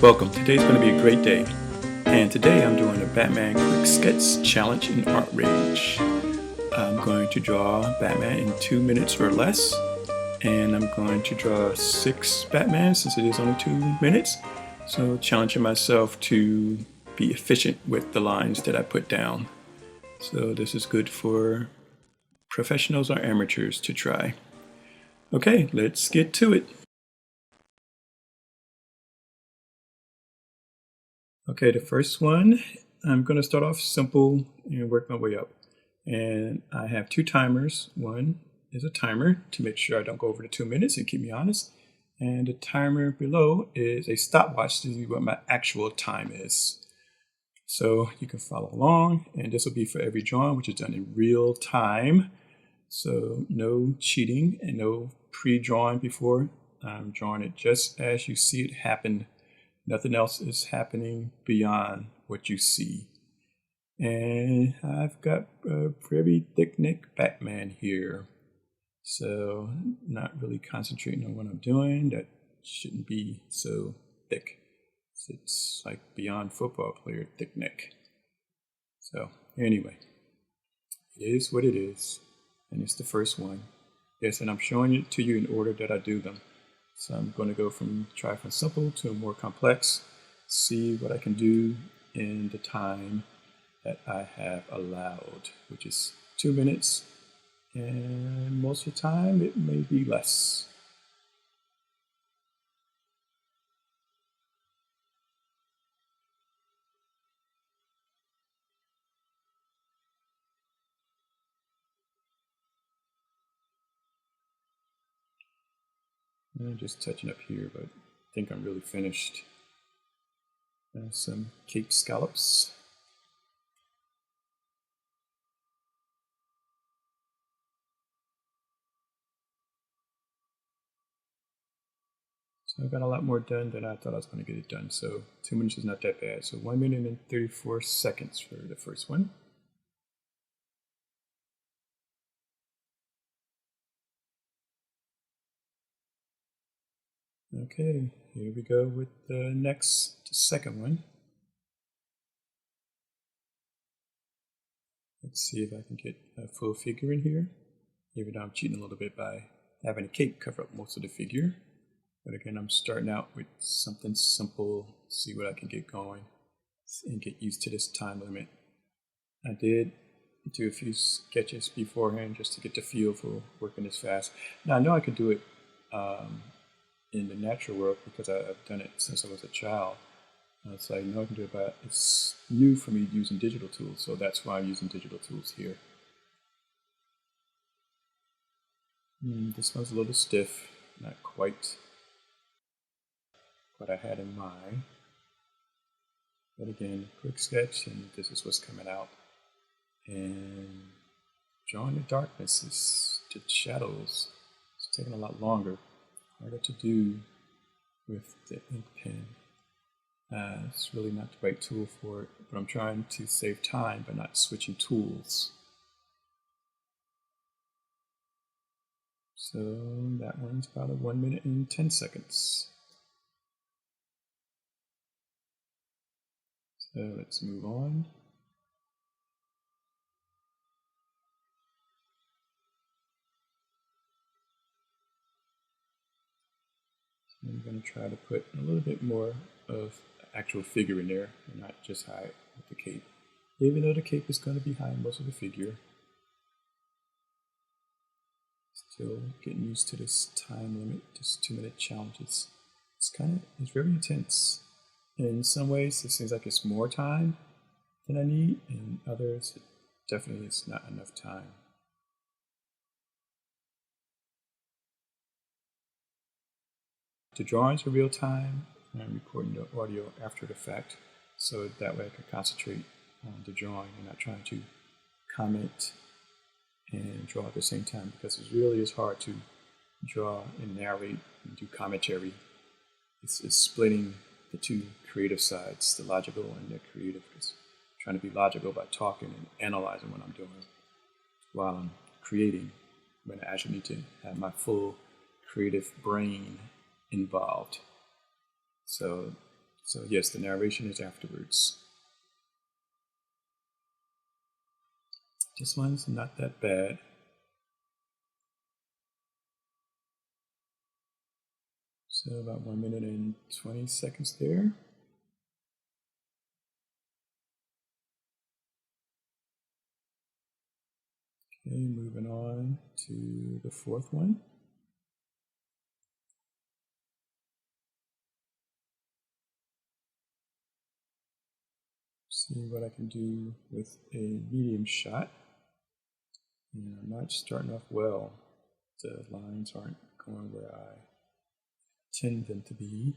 Welcome. Today's going to be a great day. And today I'm doing a Batman Quick Sketch Challenge in ArtRage. I'm going to draw Batman in 2 minutes or less. And I'm going to draw 6 Batman since it is only 2 minutes. So challenging myself to be efficient with the lines that I put down. So this is good for professionals or amateurs to try. Okay, let's get to it. Okay, the first one, I'm going to start off simple and work my way up. And I have 2 timers. One is a timer to make sure I don't go over the 2 minutes and keep me honest. And the timer below is a stopwatch to see what my actual time is. So you can follow along, and this will be for every drawing, which is done in real time. So no cheating and no pre-drawing before. I'm drawing it just as you see it happen. Nothing else is happening beyond what you see. And I've got a very thick neck Batman here. So not really concentrating on what I'm doing. That shouldn't be so thick. It's like beyond football player thick neck. So anyway, it is what it is. And it's the first one. Yes, and I'm showing it to you in order that I do them. So I'm going to go try from simple to more complex, see what I can do in the time that I have allowed, which is 2 minutes, and most of the time it may be less. I'm just touching up here, but I think I'm really finished. Some cape scallops. So I got a lot more done than I thought I was going to get it done. So 2 minutes is not that bad. So 1 minute and 34 seconds for the first one. Okay, here we go with the second one. Let's see if I can get a full figure in here. Even though I'm cheating a little bit by having a cape cover up most of the figure. But again, I'm starting out with something simple, see what I can get going and get used to this time limit. I did do a few sketches beforehand just to get the feel for working this fast. Now I know I could do it in the natural world because I've done it since I was a child. So I know I can do it, but it's new for me using digital tools, so that's why I'm using digital tools here. This one's a little stiff, not quite what I had in mind. But again, quick sketch, and this is what's coming out. And drawing the darkness, the shadows, it's taking a lot longer. Harder to do with the ink pen. It's really not the right tool for it, but I'm trying to save time by not switching tools. So that one's about 1 minute and 10 seconds. So let's move on. I'm going to try to put a little bit more of actual figure in there and not just hide with the cape. Even though the cape is going to be hiding most of the figure. Still getting used to this time limit, this 2 minute challenge. It's very intense. In some ways it seems like it's more time than I need, and others it definitely is not enough time. The drawings are real time, and I'm recording the audio after the fact, so that way I can concentrate on the drawing and not trying to comment and draw at the same time, because it really is hard to draw and narrate and do commentary. It's splitting the two creative sides, the logical and the creative. It's trying to be logical by talking and analyzing what I'm doing while I'm creating, when I actually need to have my full creative brain involved. So So yes, the narration is afterwards. This one's not that bad. So about 1 minute and 20 seconds there. Okay, moving on to the fourth one. See what I can do with a medium shot. And I'm not starting off well. The lines aren't going where I intend them to be.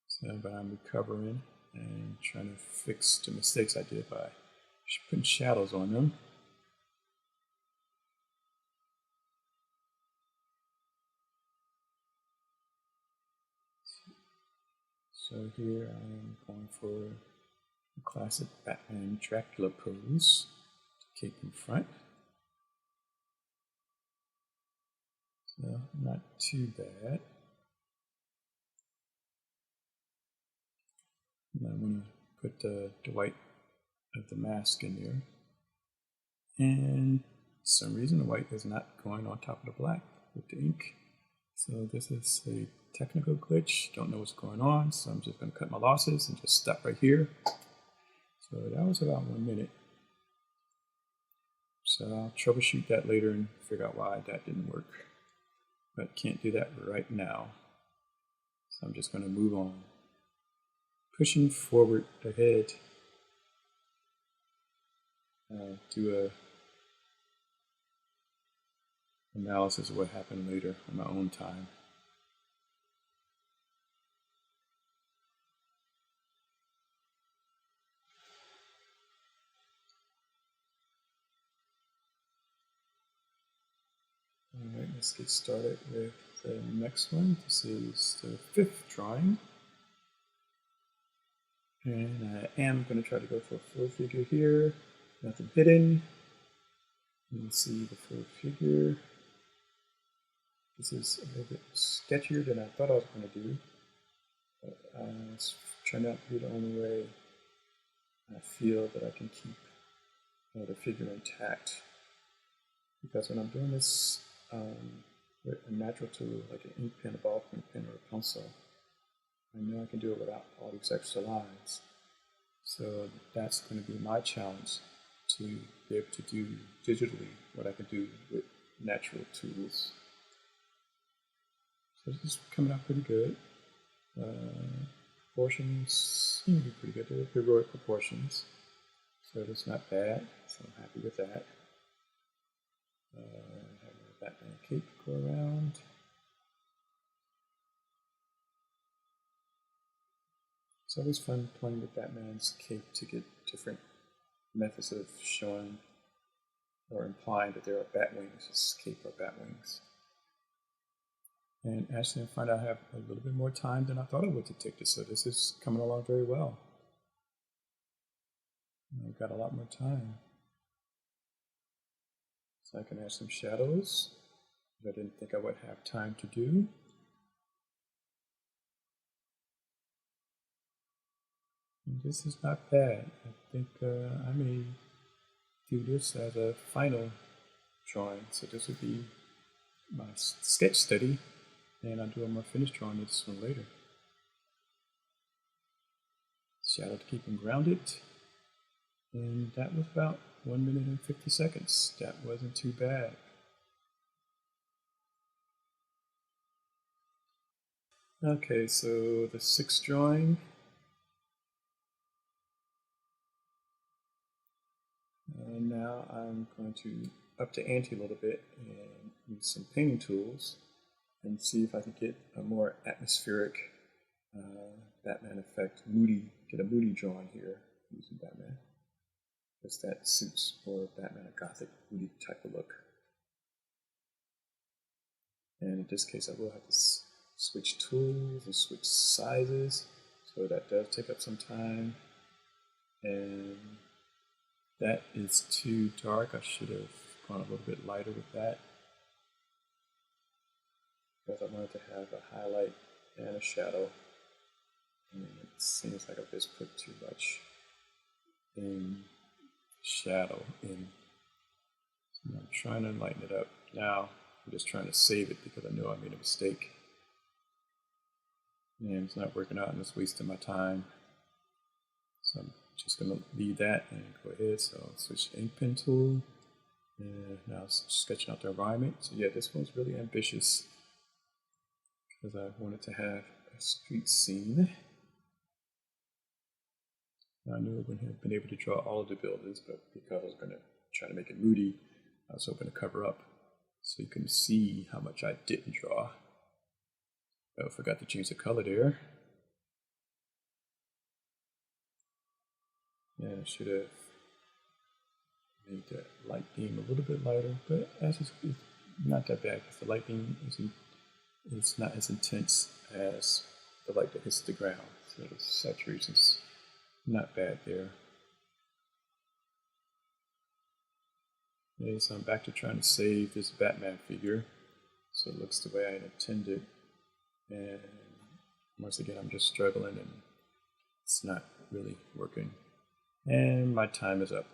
So, but I'm recovering and trying to fix the mistakes I did by putting shadows on them. So here I am going for a classic Batman Dracula pose, cape in front. So not too bad. And I'm going to put the white of the mask in there. And for some reason the white is not going on top of the black with the ink. So this is a technical glitch. Don't know what's going on, so I'm just going to cut my losses and just stop right here. So that was about 1 minute. So I'll troubleshoot that later and figure out why that didn't work. But can't do that right now. So I'm just going to move on. Pushing forward ahead. Do a analysis of what happened later on my own time. Alright, let's get started with the next one. This is the fifth drawing. And I am going to try to go for a full figure here. Nothing hidden. You can see the full figure. This is a little bit sketchier than I thought I was going to do. But it's turned out to be the only way I feel that I can keep the figure intact. Because when I'm doing this with a natural tool like an ink pen, a ballpoint pen, or a pencil, I know I can do it without all these extra lines. So that's going to be my challenge, to be able to do digitally what I can do with natural tools. So this is coming out pretty good. Proportions seem to be pretty good. They're heroic proportions. So it's not bad. So I'm happy with that. Have a Batman cape go around. It's always fun playing with Batman's cape to get different methods of showing or implying that there are bat wings, his cape or bat wings. And actually, I find I have a little bit more time than I thought I would to take this, so this is coming along very well. I've got a lot more time. So I can add some shadows that I didn't think I would have time to do. And this is not bad. I think I may do this as a final drawing. So this would be my sketch study, and I'll do a more finished drawing of this one later. Shadow to keep them grounded. And that was about 1 minute and 50 seconds. That wasn't too bad. Okay, so the sixth drawing. Now I'm going to up the ante a little bit and use some painting tools and see if I can get a more atmospheric Batman effect, get a moody drawing here using Batman, because that suits more Batman, a gothic, moody type of look. And in this case, I will have to switch tools and switch sizes, so that does take up some time. And that is too dark. I should have gone a little bit lighter with that, because I wanted to have a highlight and a shadow. And it seems like I've just put too much in shadow in. So I'm trying to lighten it up. Now I'm just trying to save it because I know I made a mistake. And it's not working out and it's wasting my time. So I'm just going to leave that and go ahead. So I'll switch to ink pen tool. And now sketching out the environment. So yeah, this one's really ambitious because I wanted to have a street scene. I knew I wouldn't have been able to draw all of the buildings, but because I was going to try to make it moody, I was hoping to cover up so you can see how much I didn't draw. I forgot to change the color there. And I should have made that light beam a little bit lighter, but as it's not that bad because the light beam is not as intense as the light that hits the ground. So the saturation's not bad there. Okay, so I'm back to trying to save this Batman figure so it looks the way I intended. And once again, I'm just struggling and it's not really working. And my time is up.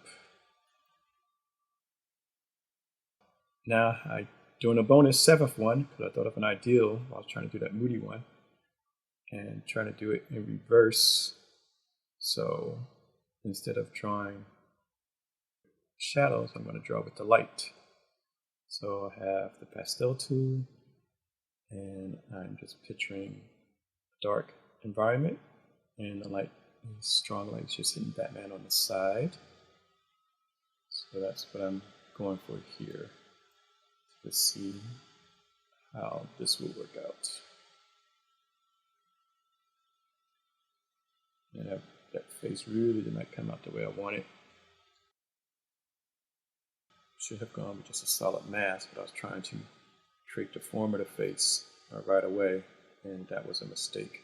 Now I'm doing a bonus 7th one because I thought of an ideal while I was trying to do that moody one and trying to do it in reverse. So instead of drawing shadows, I'm going to draw with the light. So I have the pastel tool and I'm just picturing a dark environment and the light, strong light is just hitting Batman on the side. So that's what I'm going for here. Let's see how this will work out. And that face really did not come out the way I wanted. Should have gone with just a solid mask, but I was trying to create the form of the face right away, and that was a mistake.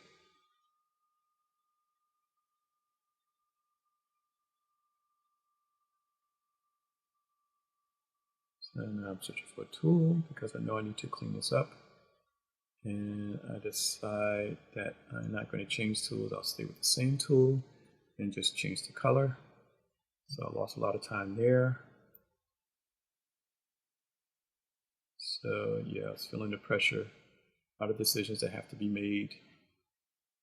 So now I'm searching for a tool because I know I need to clean this up. And I decide that I'm not going to change tools. I'll stay with the same tool and just change the color. So I lost a lot of time there. So yeah, I was feeling the pressure. A lot of decisions that have to be made.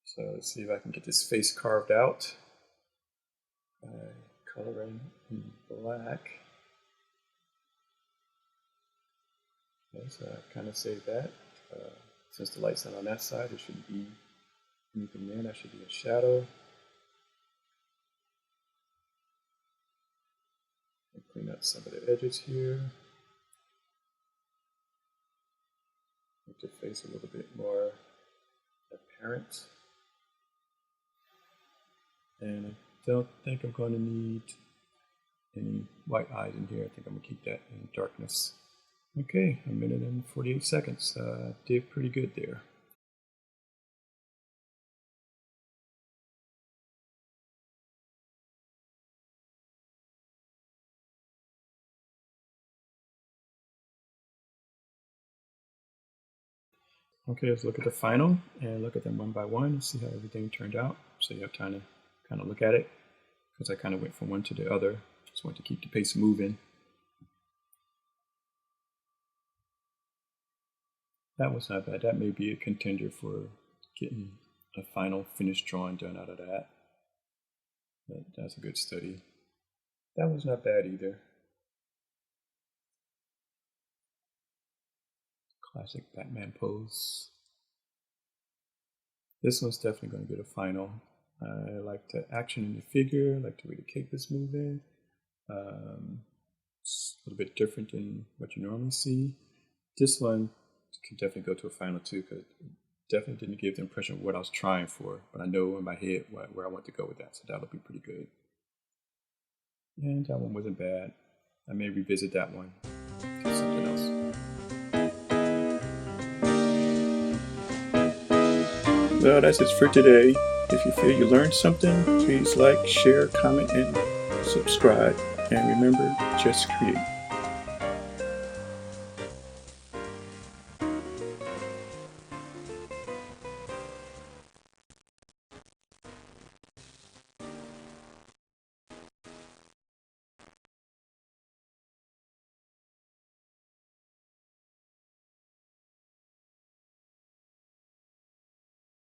So let's see if I can get this face carved out by coloring in black. Okay, so I kind of saved that. Since the light's not on that side, there shouldn't be anything there. That should be a shadow. And clean up some of the edges here. Make the face a little bit more apparent. And I don't think I'm going to need any white eyes in here. I think I'm going to keep that in darkness. Okay, 1 minute and 48 seconds. Did pretty good there. Okay, let's look at the final and look at them one by one and see how everything turned out. So you have time to kind of look at it because I kind of went from one to the other. Just want to keep the pace moving. That was not bad. That may be a contender for getting a final finished drawing done out of that. But that's a good study. That was not bad either. Classic Batman pose. This one's definitely going to get a final. I like the action in the figure, I like the way the cape is moving. It's a little bit different than what you normally see. This one can definitely go to a final too, because it definitely didn't give the impression of what I was trying for, but I know in my head where I want to go with that, so that'll be pretty good. And that one wasn't bad. I may revisit that one. Do something else. Well, that's it for today. If you feel you learned something, please like, share, comment, and subscribe. And remember, just create.